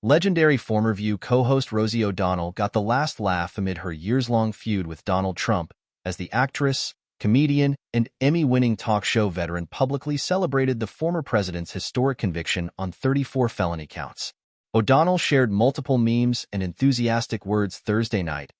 Legendary former View co-host Rosie O'Donnell got the last laugh amid her years-long feud with Donald Trump as the actress, comedian, and Emmy-winning talk show veteran publicly celebrated the former president's historic conviction on 34 felony counts. O'Donnell shared multiple memes and enthusiastic words Thursday night,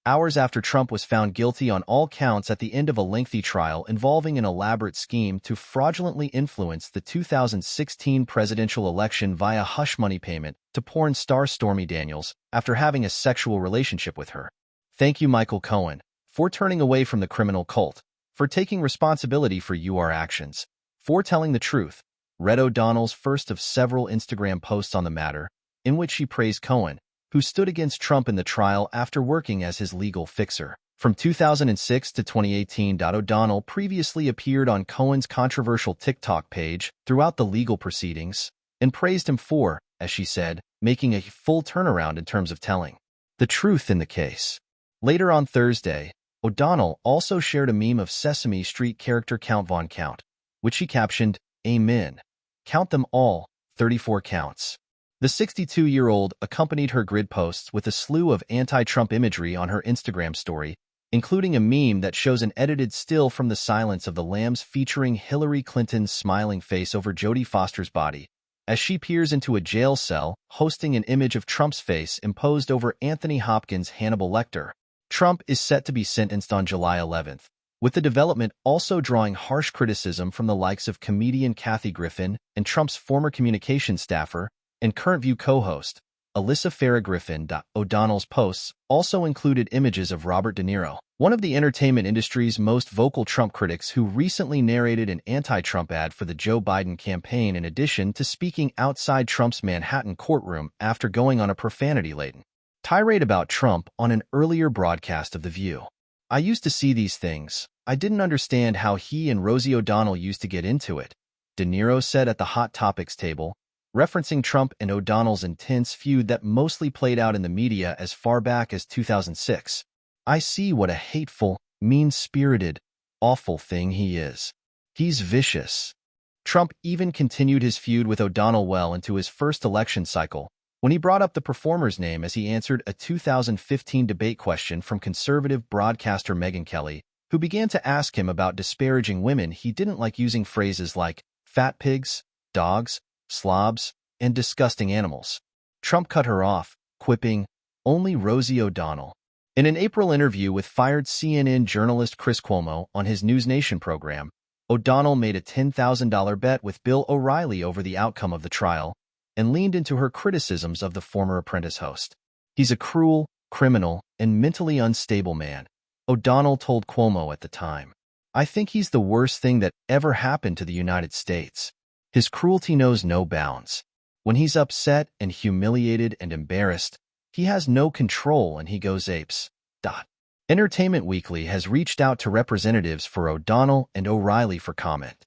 hours after Trump was found guilty on all counts at the end of a lengthy trial involving an elaborate scheme to fraudulently influence the 2016 presidential election via hush money payment to porn star Stormy Daniels after having a sexual relationship with her. Thank you, Michael Cohen, for turning away from the criminal cult, for taking responsibility for your actions, for telling the truth, read O'Donnell's first of several Instagram posts on the matter, in which she praised Cohen, who stood against Trump in the trial after working as his legal fixer. From 2006 to 2018, O'Donnell previously appeared on Cohen's controversial TikTok page throughout the legal proceedings and praised him for, as she said, making a full turnaround in terms of telling the truth in the case. Later on Thursday, O'Donnell also shared a meme of Sesame Street character Count Von Count, which she captioned, "Amen. Count them all, 34 counts." The 62-year-old accompanied her grid posts with a slew of anti-Trump imagery on her Instagram story, including a meme that shows an edited still from The Silence of the Lambs featuring Hillary Clinton's smiling face over Jodie Foster's body, as she peers into a jail cell, hosting an image of Trump's face imposed over Anthony Hopkins' Hannibal Lecter. Trump is set to be sentenced on July 11th, with the development also drawing harsh criticism from the likes of comedian Kathy Griffin and Trump's former communications staffer and current View co-host, Alyssa Farah Griffin. O'Donnell's posts also included images of Robert De Niro, one of the entertainment industry's most vocal Trump critics who recently narrated an anti-Trump ad for the Joe Biden campaign in addition to speaking outside Trump's Manhattan courtroom after going on a profanity-laden tirade about Trump on an earlier broadcast of The View. "I used to see these things. I didn't understand how he and Rosie O'Donnell used to get into it," De Niro said at the Hot Topics table, referencing Trump and O'Donnell's intense feud that mostly played out in the media as far back as 2006. "I see what a hateful, mean-spirited, awful thing he is. He's vicious." Trump even continued his feud with O'Donnell well into his first election cycle, when he brought up the performer's name as he answered a 2015 debate question from conservative broadcaster Megyn Kelly, who began to ask him about disparaging women he didn't like using phrases like fat pigs, dogs, slobs, and disgusting animals. Trump cut her off, quipping, "Only Rosie O'Donnell." In an April interview with fired CNN journalist Chris Cuomo on his News Nation program, O'Donnell made a $10,000 bet with Bill O'Reilly over the outcome of the trial and leaned into her criticisms of the former Apprentice host. "He's a cruel, criminal, and mentally unstable man," O'Donnell told Cuomo at the time. "I think he's the worst thing that ever happened to the United States. His cruelty knows no bounds. When he's upset and humiliated and embarrassed, he has no control and he goes apes." Entertainment Weekly has reached out to representatives for O'Donnell and O'Reilly for comment.